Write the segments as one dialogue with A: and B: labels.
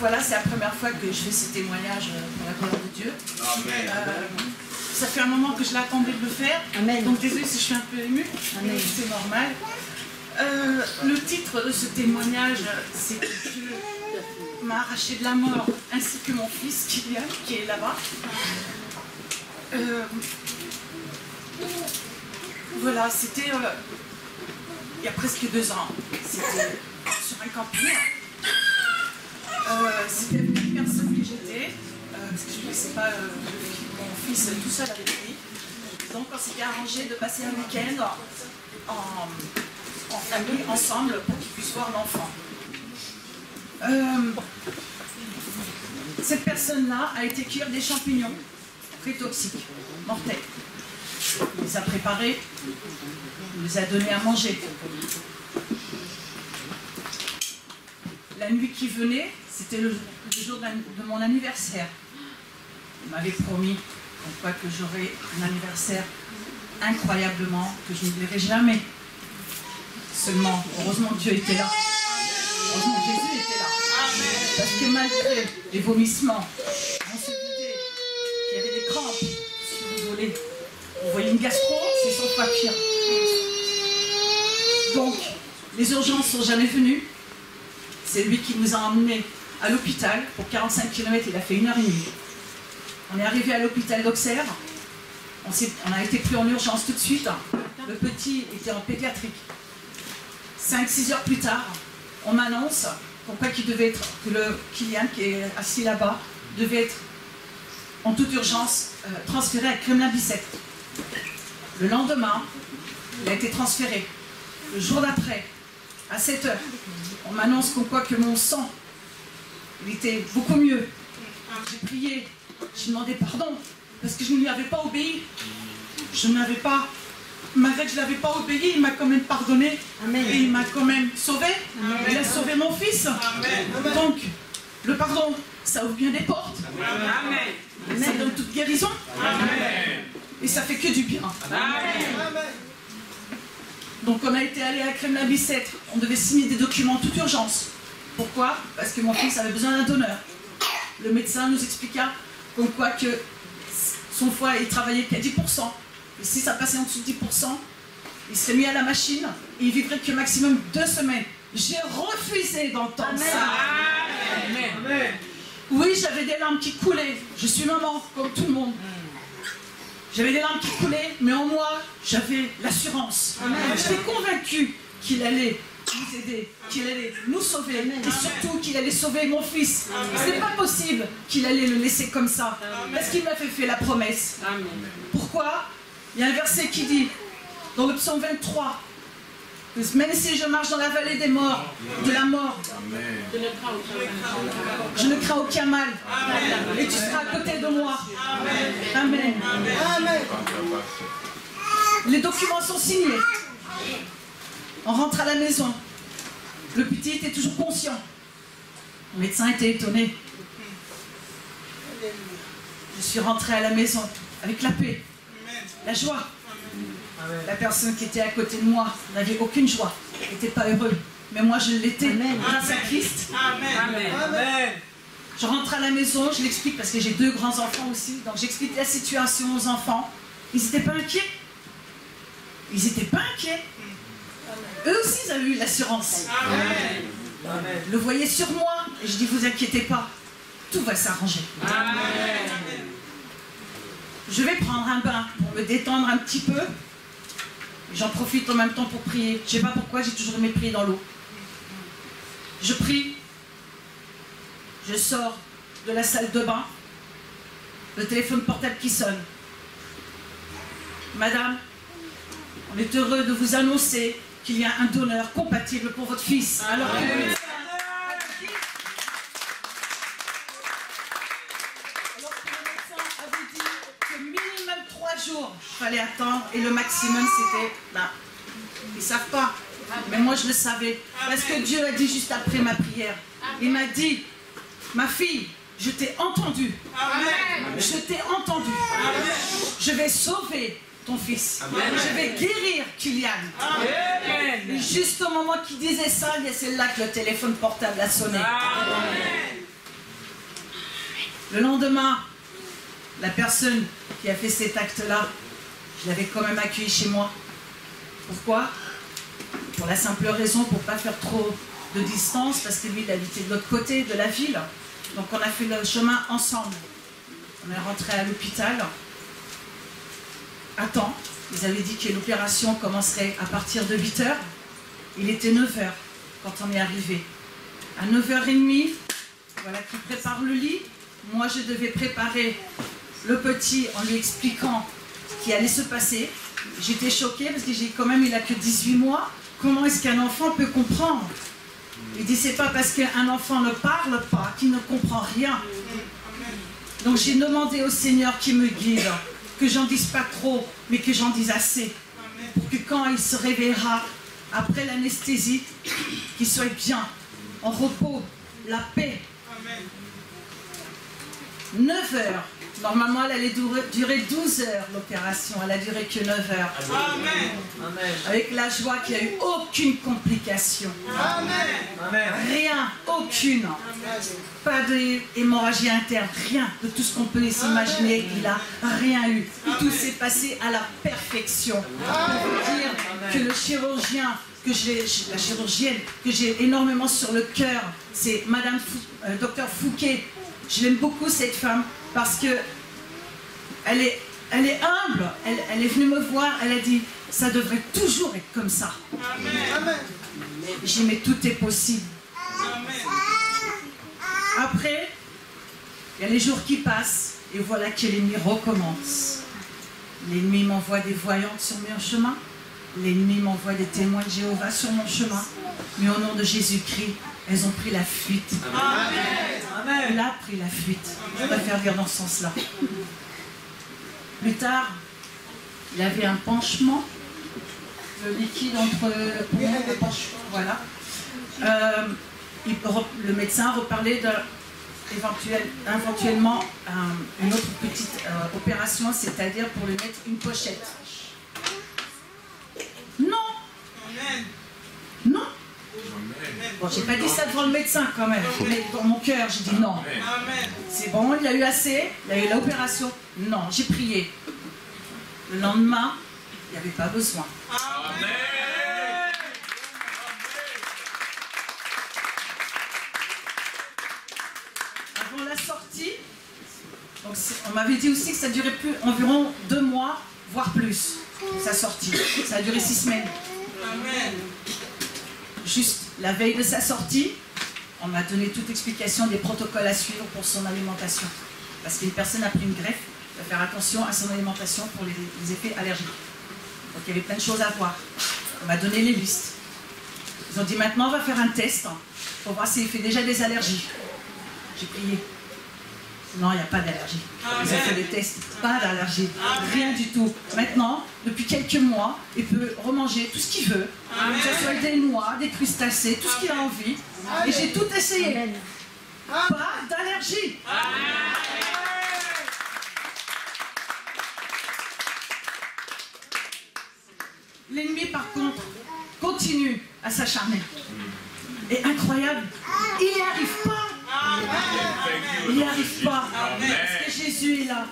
A: voilà, c'est la première fois que je fais ce témoignage pour la gloire de Dieu.
B: Amen.
A: Ça fait un moment que je l'attendais de le faire.
C: Amen.
A: Donc désolée si je suis un peu émue.
C: Amen.
A: C'est normal. Le titre de ce témoignage, c'est que Dieu m'a arraché de la mort, ainsi que mon fils Kylian, qui est là-bas. Voilà, c'était il y a presque 2 ans. C'était sur un camping. C'était avec une personne que j'étais, parce que je ne laissais pas mon fils tout seul avec lui. Donc on s'était arrangé de passer un week-end en famille, ensemble, pour qu'il puisse voir l'enfant. Cette personne-là a été cueillir des champignons très toxiques, mortels. Il les a préparés, il les a donnés à manger. La nuit qui venait, c'était le jour de mon anniversaire. Il m'avait promis que j'aurais un anniversaire incroyablement, que je n'oublierai jamais. Seulement, heureusement que Dieu était là. Heureusement que Jésus était là. Parce que malgré les vomissements, on se doutait qu'il y avait des crampes. Si vous voulez, vous voyez une gastro, c'est 100 fois pire. Donc, les urgences ne sont jamais venues. C'est lui qui nous a emmenés à l'hôpital. Pour 45 km, il a fait 1h30. On est arrivé à l'hôpital d'Auxerre. On a été pris en urgence tout de suite. Le petit était en pédiatrique. 5-6 heures plus tard, on m'annonce que le Kylian, qui est assis là-bas, devait être en toute urgence transféré à Kremlin-Bicêtre. Le lendemain, il a été transféré. Le jour d'après, à 7 heures, on m'annonce que mon sang, il était beaucoup mieux. J'ai prié, j'ai demandé pardon, parce que je ne lui avais pas obéi. Je n'avais pas, malgré que je ne l'avais pas obéi, il m'a quand même pardonné. Amen. Et il m'a quand même sauvé. Amen. Il a sauvé mon fils. Amen. Donc, le pardon, ça ouvre bien des portes. Amen. Ça donne toute guérison. Amen. Et ça fait que du bien. Amen. Donc on a été allé à Kremlin-Bicêtre, on devait signer des documents en toute urgence. Pourquoi? Parce que mon fils avait besoin d'un donneur. Le médecin nous expliqua que son foie, il travaillait qu'à 10%. Et si ça passait en dessous de 10%, il serait mis à la machine et il vivrait que maximum 2 semaines. J'ai refusé d'entendre ça. Amen. Amen. Oui, j'avais des larmes qui coulaient. Je suis maman, comme tout le monde. J'avais des larmes qui coulaient, mais en moi, j'avais l'assurance. J'étais convaincue qu'il allait nous aider, qu'il allait nous sauver, et surtout qu'il allait sauver mon fils. Ce n'est pas possible qu'il allait le laisser comme ça, parce qu'il m'avait fait la promesse. Pourquoi? Il y a un verset qui dit, dans le psaume 23, que même si je marche dans la vallée des morts, de la mort, je ne crains aucun mal, et tu seras à côté de moi. Amen. Amen. Les documents sont signés. On rentre à la maison. Le petit était toujours conscient. Le médecin était étonné. Je suis rentrée à la maison avec la paix, la joie. La personne qui était à côté de moi n'avait aucune joie, n'était pas heureux. Mais moi je l'étais grâce à Christ. Amen. Amen. Je rentre à la maison, je l'explique parce que j'ai 2 grands enfants aussi. Donc j'explique la situation aux enfants. Ils n'étaient pas inquiets. Ils n'étaient pas inquiets. Eux aussi ils avaient eu l'assurance. Le voyez sur moi. Et je dis, vous inquiétez pas. Tout va s'arranger. Je vais prendre un bain pour me détendre un petit peu. J'en profite en même temps pour prier. Je ne sais pas pourquoi, j'ai toujours aimé prier dans l'eau. Je prie. Je sors de la salle de bain. Le téléphone portable qui sonne. Madame, on est heureux de vous annoncer qu'il y a un donneur compatible pour votre fils. Alors que le médecin avait dit que minimum 3 jours, il fallait attendre, et le maximum c'était là. Ils ne savent pas, mais moi je le savais. Parce que Dieu a dit juste après ma prière, il m'a dit, ma fille, je t'ai entendu. Je t'ai entendu. Je vais sauver ton fils. Amen. Je vais guérir Kylian. Amen. Et juste au moment qu'il disait ça, c'est là que le téléphone portable a sonné. Amen. Le lendemain, la personne qui a fait cet acte-là, je l'avais quand même accueilli chez moi. Pourquoi? Pour la simple raison, pour ne pas faire trop de distance, parce que lui, il habitait de l'autre côté de la ville. Donc on a fait le chemin ensemble. On est rentré à l'hôpital. À temps. Ils avaient dit que l'opération commencerait à partir de 8 h. Il était 9 h quand on est arrivé. À 9 h 30, voilà qu'il prépare le lit. Moi, je devais préparer le petit en lui expliquant ce qui allait se passer. J'étais choquée parce que j'ai quand même, il a que 18 mois. Comment est-ce qu'un enfant peut comprendre? Il dit, c'est pas parce qu'un enfant ne parle pas qu'il ne comprend rien. Donc j'ai demandé au Seigneur qu'il me guide, que j'en dise pas trop, mais que j'en dise assez. Pour que quand il se réveillera, après l'anesthésie, qu'il soit bien, en repos, la paix. 9 h. Normalement, elle allait durer 12 h l'opération. Elle a duré que 9 h. Amen. Avec la joie qu'il n'y a eu aucune complication. Amen. Rien, aucune. Amen. Pas d'hémorragie interne, rien de tout ce qu'on peut s'imaginer. Il n'a rien eu. Tout s'est passé à la perfection. Pour vous dire que le chirurgien, la chirurgienne que j'ai énormément sur le cœur, c'est Madame Docteur Fouquet. Je l'aime beaucoup cette femme parce que elle est humble. Elle est venue me voir, elle a dit ça devrait toujours être comme ça. Amen. J'ai dit mais tout est possible. Amen. Après, il y a les jours qui passent et voilà que l'ennemi recommence. L'ennemi m'envoie des voyantes sur mon chemin. L'ennemi m'envoie des témoins de Jéhovah sur mon chemin. Mais au nom de Jésus-Christ, elles ont pris la fuite. Amen. Elle a pris la fuite. Je préfère dire dans ce sens-là. Plus tard, il avait un penchement, le liquide entre le penchement, voilà. Le médecin reparlait éventuellement une autre petite opération, c'est-à-dire pour lui mettre une pochette. Non. Non. Bon, j'ai pas dit ça devant le médecin quand même, mais dans mon cœur, j'ai dit non. C'est bon, il a eu assez, il a eu l'opération. Non, j'ai prié. Le lendemain, il n'y avait pas besoin. Amen. Avant la sortie, donc on m'avait dit aussi que ça durait environ 2 mois, voire plus, sa sortie. Ça a duré 6 semaines. Amen. Juste la veille de sa sortie, on m'a donné toute explication des protocoles à suivre pour son alimentation. Parce qu'une personne a pris une greffe, il faut faire attention à son alimentation pour les effets allergiques. Donc il y avait plein de choses à voir. On m'a donné les listes. Ils ont dit maintenant on va faire un test pour voir s'il fait déjà des allergies. J'ai prié. Non, il n'y a pas d'allergie. Ils ont fait des tests, pas d'allergie, rien du tout. Maintenant, depuis quelques mois, il peut remanger tout ce qu'il veut, que ce soit des noix, des crustacés, tout ce qu'il a envie. Et j'ai tout essayé. Pas d'allergie. L'ennemi, par contre, continue à s'acharner. Et incroyable, il n'y arrive pas. Il n'y arrive pas. Parce que Jésus est là.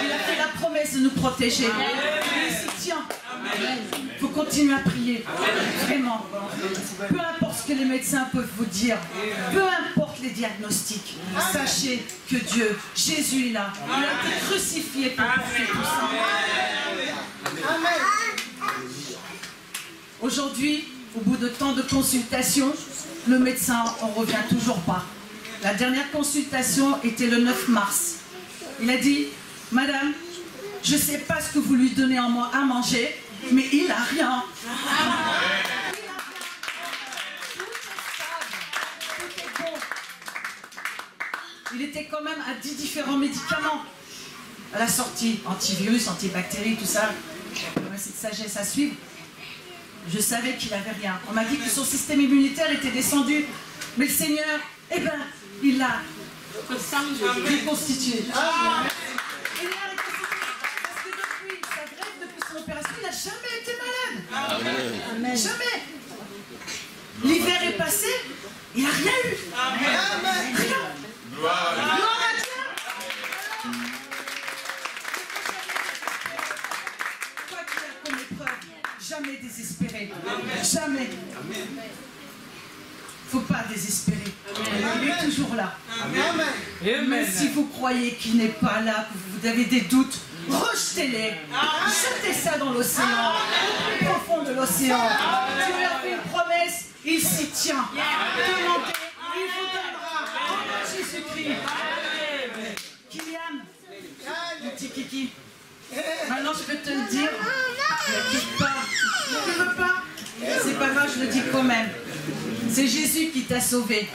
A: Il a fait la promesse de nous protéger. Il s'y tient. Il faut continuer à prier. Vraiment. Peu importe ce que les médecins peuvent vous dire. Peu importe les diagnostics. Sachez que Dieu, Jésus est là. Il a été crucifié pour porter tout ça. Aujourd'hui, au bout de tant de consultations, le médecin en revient toujours pas. La dernière consultation était le 9 mars. Il a dit, Madame, je ne sais pas ce que vous lui donnez à manger, mais il n'a rien. Il était quand même à 10 différents médicaments à la sortie, antivirus, antibactéries, tout ça. Cette sagesse à suivre. Je savais qu'il n'avait rien. On m'a dit que son système immunitaire était descendu. Mais le Seigneur, eh ben, il l'a reconstitué. Il l'a reconstitué. Parce que depuis sa greffe, depuis son opération, il n'a jamais été malade. Amen. Jamais. L'hiver est passé, il n'a rien eu. Amen. Rien. Gloire à Dieu. l'épreuve, jamais désespérer. Jamais. Faut pas désespérer. Il est toujours là. Même si vous croyez qu'il n'est pas là, que vous avez des doutes, rejetez-les. Jetez ça dans l'océan, au plus profond de l'océan. Dieu lui a fait une promesse, il s'y tient. Demandez, il vous donnera. Au nom de Jésus-Christ. Kylian, mon petit kiki, maintenant je vais te le dire. Ne quitte pas. Tu ne veux pas? C'est pas grave, je le dis quand même. C'est Jésus qui t'a sauvé.